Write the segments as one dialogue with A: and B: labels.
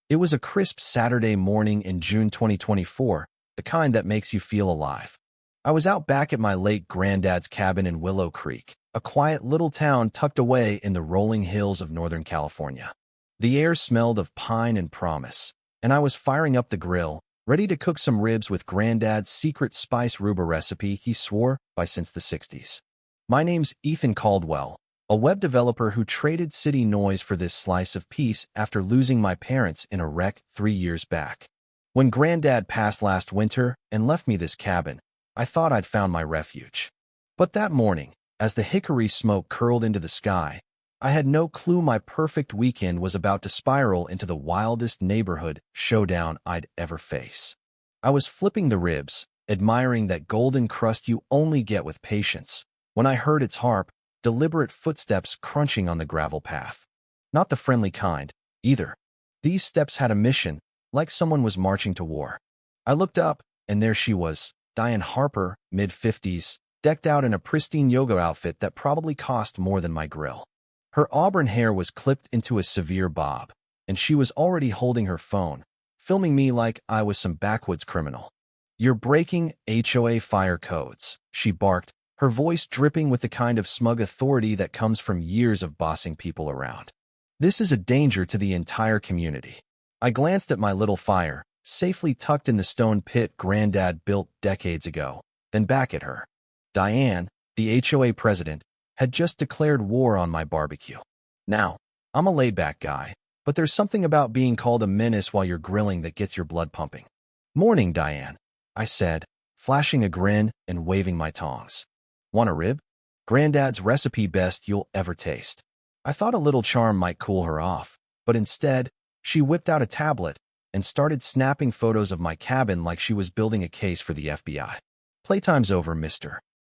A: It was a crisp Saturday morning in June 2024, the kind that makes you feel alive. I was out back at my late granddad's cabin in Willow Creek, a quiet little town tucked away in the rolling hills of Northern California. The air smelled of pine and promise, and I was firing up the grill, ready to cook some ribs with Granddad's secret spice rhubarb recipe he swore by since the 60s. My name's Ethan Caldwell, a web developer who traded city noise for this slice of peace after losing my parents in a wreck 3 years back. When Granddad passed last winter and left me this cabin, I thought I'd found my refuge. But that morning, as the hickory smoke curled into the sky, I had no clue my perfect weekend was about to spiral into the wildest neighborhood showdown I'd ever face. I was flipping the ribs, admiring that golden crust you only get with patience, when I heard its deliberate footsteps crunching on the gravel path. Not the friendly kind, either. These steps had a mission, like someone was marching to war. I looked up, and there she was, Diane Harper, mid-50s, decked out in a pristine yoga outfit that probably cost more than my grill. Her auburn hair was clipped into a severe bob, and she was already holding her phone, filming me like I was some backwoods criminal. "You're breaking HOA fire codes," she barked, her voice dripping with the kind of smug authority that comes from years of bossing people around. "This is a danger to the entire community." I glanced at my little fire, safely tucked in the stone pit Granddad built decades ago, then back at her. Diane, the HOA president, had just declared war on my barbecue. Now, I'm a laid-back guy, but there's something about being called a menace while you're grilling that gets your blood pumping. "Morning, Diane," I said, flashing a grin and waving my tongs. "Want a rib? Granddad's recipe best you'll ever taste." I thought a little charm might cool her off, but instead, she whipped out a tablet and started snapping photos of my cabin like she was building a case for the FBI. "Playtime's over, Mr.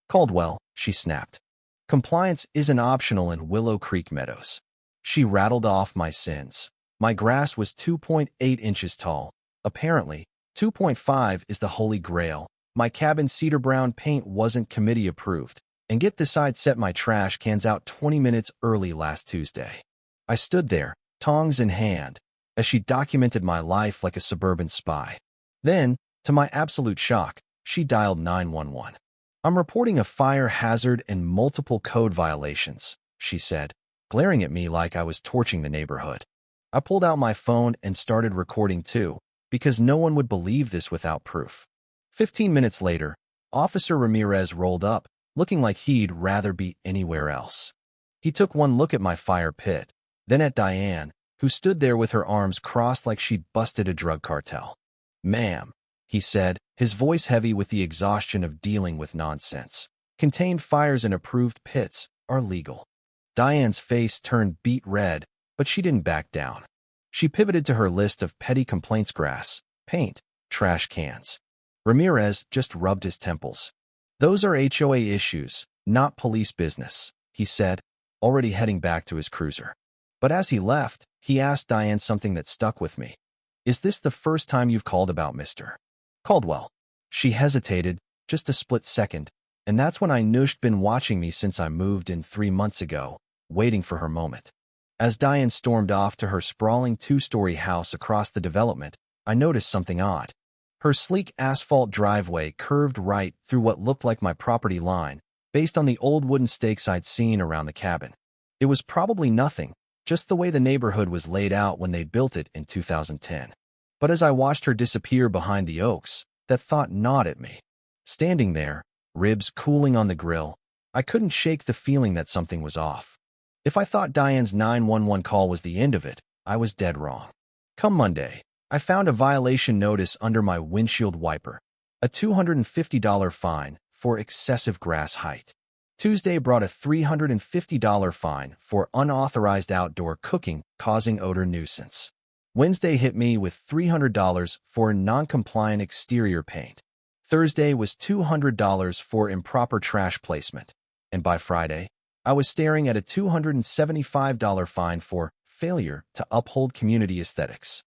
A: Caldwell," she snapped. "Compliance isn't optional in Willow Creek Meadows." She rattled off my sins. My grass was 2.8 inches tall. Apparently, 2.5 is the holy grail. My cabin's cedar brown paint wasn't committee approved. And get this, I'd set my trash cans out 20 minutes early last Tuesday. I stood there, tongs in hand, as she documented my life like a suburban spy. Then, to my absolute shock, she dialed 911. "I'm reporting a fire hazard and multiple code violations," she said, glaring at me like I was torching the neighborhood. I pulled out my phone and started recording too, because no one would believe this without proof. 15 minutes later, Officer Ramirez rolled up, looking like he'd rather be anywhere else. He took one look at my fire pit, then at Diane, who stood there with her arms crossed like she'd busted a drug cartel. "Ma'am," he said, his voice heavy with the exhaustion of dealing with nonsense. "Contained fires in approved pits are legal." Diane's face turned beet red, but she didn't back down. She pivoted to her list of petty complaints: grass, paint, trash cans. Ramirez just rubbed his temples. "Those are HOA issues, not police business," he said, already heading back to his cruiser. But as he left, he asked Diane something that stuck with me. "Is this the first time you've called about Mr. Caldwell?" She hesitated, just a split second, and that's when I knew she'd been watching me since I moved in 3 months ago, waiting for her moment. As Diane stormed off to her sprawling 2-story house across the development, I noticed something odd. Her sleek asphalt driveway curved right through what looked like my property line, based on the old wooden stakes I'd seen around the cabin. It was probably nothing, just the way the neighborhood was laid out when they built it in 2010. But as I watched her disappear behind the oaks, that thought gnawed at me. Standing there, ribs cooling on the grill, I couldn't shake the feeling that something was off. If I thought Diane's 911 call was the end of it, I was dead wrong. Come Monday, I found a violation notice under my windshield wiper, a $250 fine for excessive grass height. Tuesday brought a $350 fine for unauthorized outdoor cooking causing odor nuisance. Wednesday hit me with $300 for non-compliant exterior paint. Thursday was $200 for improper trash placement. And by Friday, I was staring at a $275 fine for failure to uphold community aesthetics.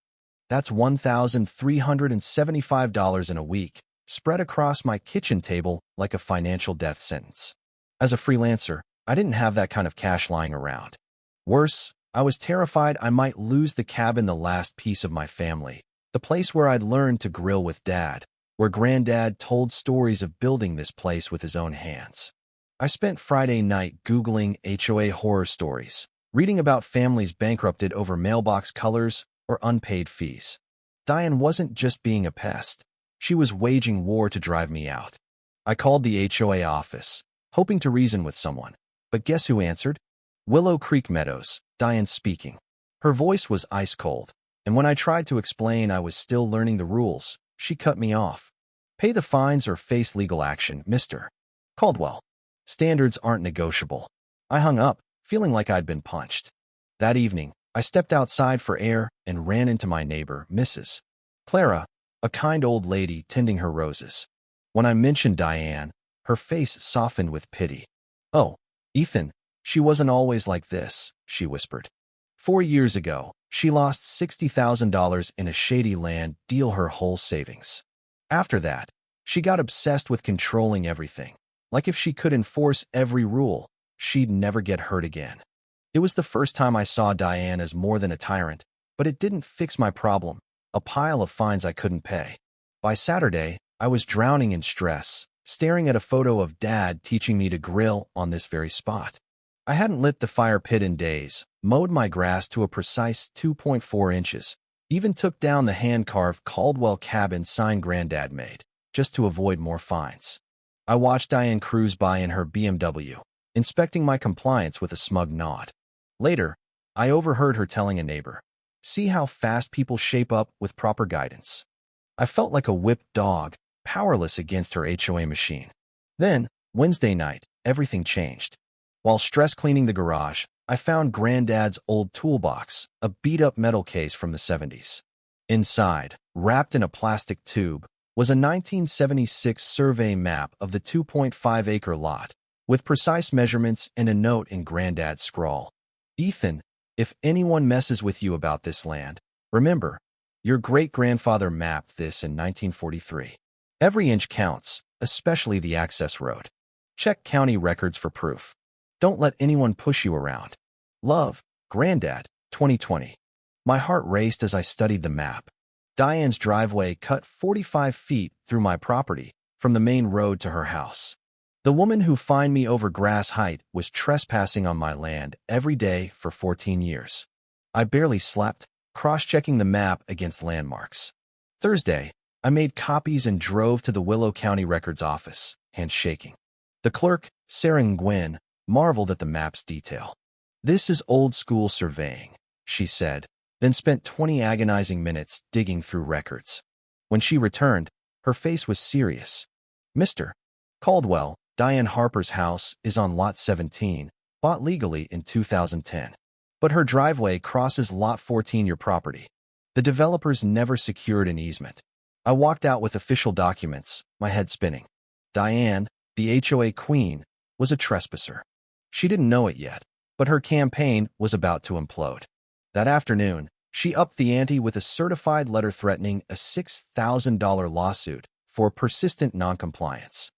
A: That's $1,375 in a week, spread across my kitchen table like a financial death sentence. As a freelancer, I didn't have that kind of cash lying around. Worse, I was terrified I might lose the cabin, the last piece of my family, the place where I'd learned to grill with Dad, where Granddad told stories of building this place with his own hands. I spent Friday night Googling HOA horror stories, reading about families bankrupted over mailbox colors or unpaid fees. Diane wasn't just being a pest. She was waging war to drive me out. I called the HOA office, hoping to reason with someone. But guess who answered? Willow Creek Meadows, Diane speaking. Her voice was ice cold, and when I tried to explain I was still learning the rules, she cut me off. Pay the fines or face legal action, Mr. Caldwell. Standards aren't negotiable. I hung up, feeling like I'd been punched. That evening, I stepped outside for air and ran into my neighbor, Mrs. Clara, a kind old lady tending her roses. When I mentioned Diane, her face softened with pity. "Oh, Ethan, she wasn't always like this," she whispered. 4 years ago, she lost $60,000 in a shady land deal, her whole savings. After that, she got obsessed with controlling everything. Like if she could enforce every rule, she'd never get hurt again. It was the first time I saw Diane as more than a tyrant, but it didn't fix my problem, a pile of fines I couldn't pay. By Saturday, I was drowning in stress, staring at a photo of Dad teaching me to grill on this very spot. I hadn't lit the fire pit in days, mowed my grass to a precise 2.4 inches, even took down the hand-carved Caldwell cabin sign Granddad made, just to avoid more fines. I watched Diane cruise by in her BMW, inspecting my compliance with a smug nod. Later, I overheard her telling a neighbor, "See how fast people shape up with proper guidance." I felt like a whipped dog, powerless against her HOA machine. Then, Wednesday night, everything changed. While stress cleaning the garage, I found Granddad's old toolbox, a beat-up metal case from the 70s. Inside, wrapped in a plastic tube, was a 1976 survey map of the 2.5-acre lot, with precise measurements and a note in Granddad's scrawl. "Ethan, if anyone messes with you about this land, remember, your great-grandfather mapped this in 1943. Every inch counts, especially the access road. Check county records for proof. Don't let anyone push you around. Love, Granddad, 2020. My heart raced as I studied the map. Diane's driveway cut 45 feet through my property, from the main road to her house. The woman who fined me over grass height was trespassing on my land every day for 14 years. I barely slept, cross-checking the map against landmarks. Thursday, I made copies and drove to the Willow County Records office, hands shaking. The clerk, Sarah Nguyen, marveled at the map's detail. "This is old-school surveying," she said, then spent 20 agonizing minutes digging through records. When she returned, her face was serious. "Mr. Caldwell, Diane Harper's house is on Lot 17, bought legally in 2010. But her driveway crosses Lot 14, your property. The developers never secured an easement." I walked out with official documents, my head spinning. Diane, the HOA queen, was a trespasser. She didn't know it yet, but her campaign was about to implode. That afternoon, she upped the ante with a certified letter threatening a $6,000 lawsuit for persistent noncompliance.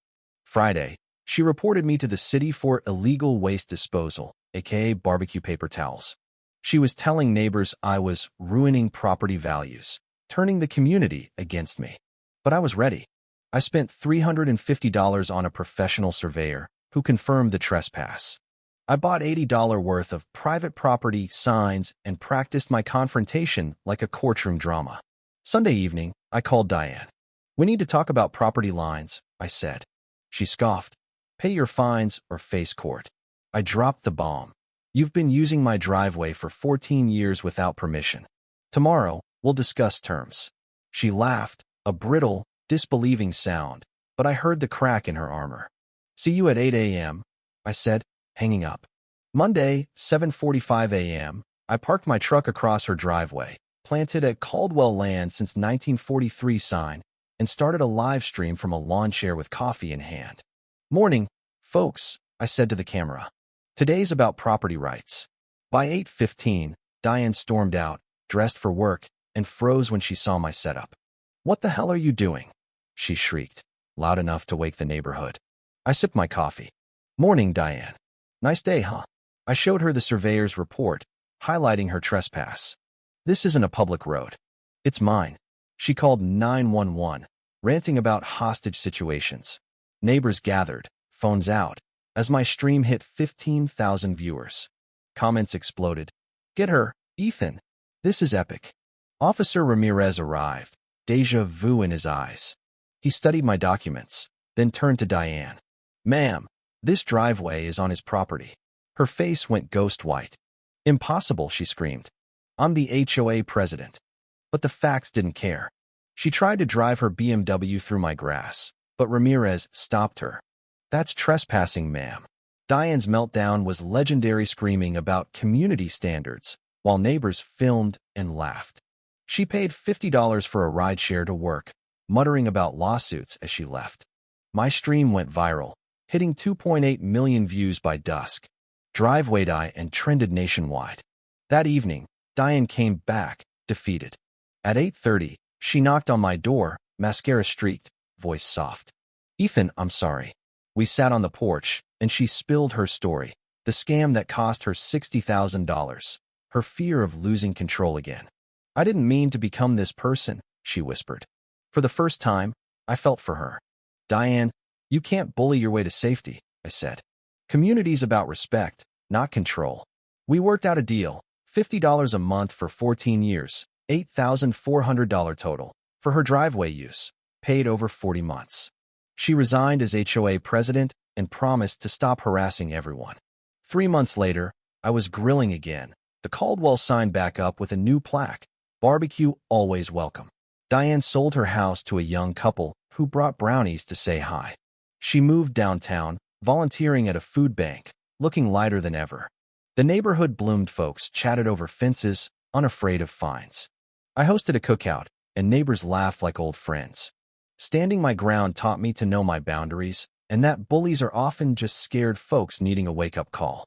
A: Friday, she reported me to the city for illegal waste disposal, aka barbecue paper towels. She was telling neighbors I was ruining property values, turning the community against me. But I was ready. I spent $350 on a professional surveyor who confirmed the trespass. I bought $80 worth of private property signs and practiced my confrontation like a courtroom drama. Sunday evening, I called Diane. "We need to talk about property lines," I said. She scoffed. "Pay your fines or face court." I dropped the bomb. "You've been using my driveway for 14 years without permission. Tomorrow, we'll discuss terms." She laughed, a brittle, disbelieving sound, but I heard the crack in her armor. "See you at 8 a.m., I said, hanging up. Monday, 7:45 a.m., I parked my truck across her driveway, planted a Caldwell Land since 1943 sign, and started a live stream from a lawn chair with coffee in hand. "Morning, folks," I said to the camera. "Today's about property rights." By 8:15, Diane stormed out, dressed for work, and froze when she saw my setup. "What the hell are you doing?" she shrieked, loud enough to wake the neighborhood. I sipped my coffee. "Morning, Diane. Nice day, huh?" I showed her the surveyor's report, highlighting her trespass. This isn't a public road. It's mine. She called 911, ranting about hostage situations. Neighbors gathered, phones out, as my stream hit 15,000 viewers. Comments exploded. Get her, Ethan. This is epic. Officer Ramirez arrived, déjà vu in his eyes. He studied my documents, then turned to Diane. Ma'am, this driveway is on his property. Her face went ghost white. Impossible, she screamed. I'm the HOA president. But the facts didn't care. She tried to drive her BMW through my grass, but Ramirez stopped her. That's trespassing, ma'am. Diane's meltdown was legendary, screaming about community standards, while neighbors filmed and laughed. She paid $50 for a rideshare to work, muttering about lawsuits as she left. My stream went viral, hitting 2.8 million views by dusk. Driveway and trended nationwide. That evening, Diane came back, defeated. At 8:30, she knocked on my door, mascara streaked, voice soft. Ethan, I'm sorry. We sat on the porch, and she spilled her story, the scam that cost her $60,000, her fear of losing control again. I didn't mean to become this person, she whispered. For the first time, I felt for her. Diane, you can't bully your way to safety, I said. Community's about respect, not control. We worked out a deal, $50 a month for 14 years, $8,400 total, for her driveway use, paid over 40 months. She resigned as HOA president and promised to stop harassing everyone. 3 months later, I was grilling again, the Caldwell sign back up with a new plaque, barbecue always welcome. Diane sold her house to a young couple who brought brownies to say hi. She moved downtown, volunteering at a food bank, looking lighter than ever. The neighborhood bloomed. Folks chatted over fences, unafraid of fines. I hosted a cookout, and neighbors laughed like old friends. Standing my ground taught me to know my boundaries, and that bullies are often just scared folks needing a wake-up call.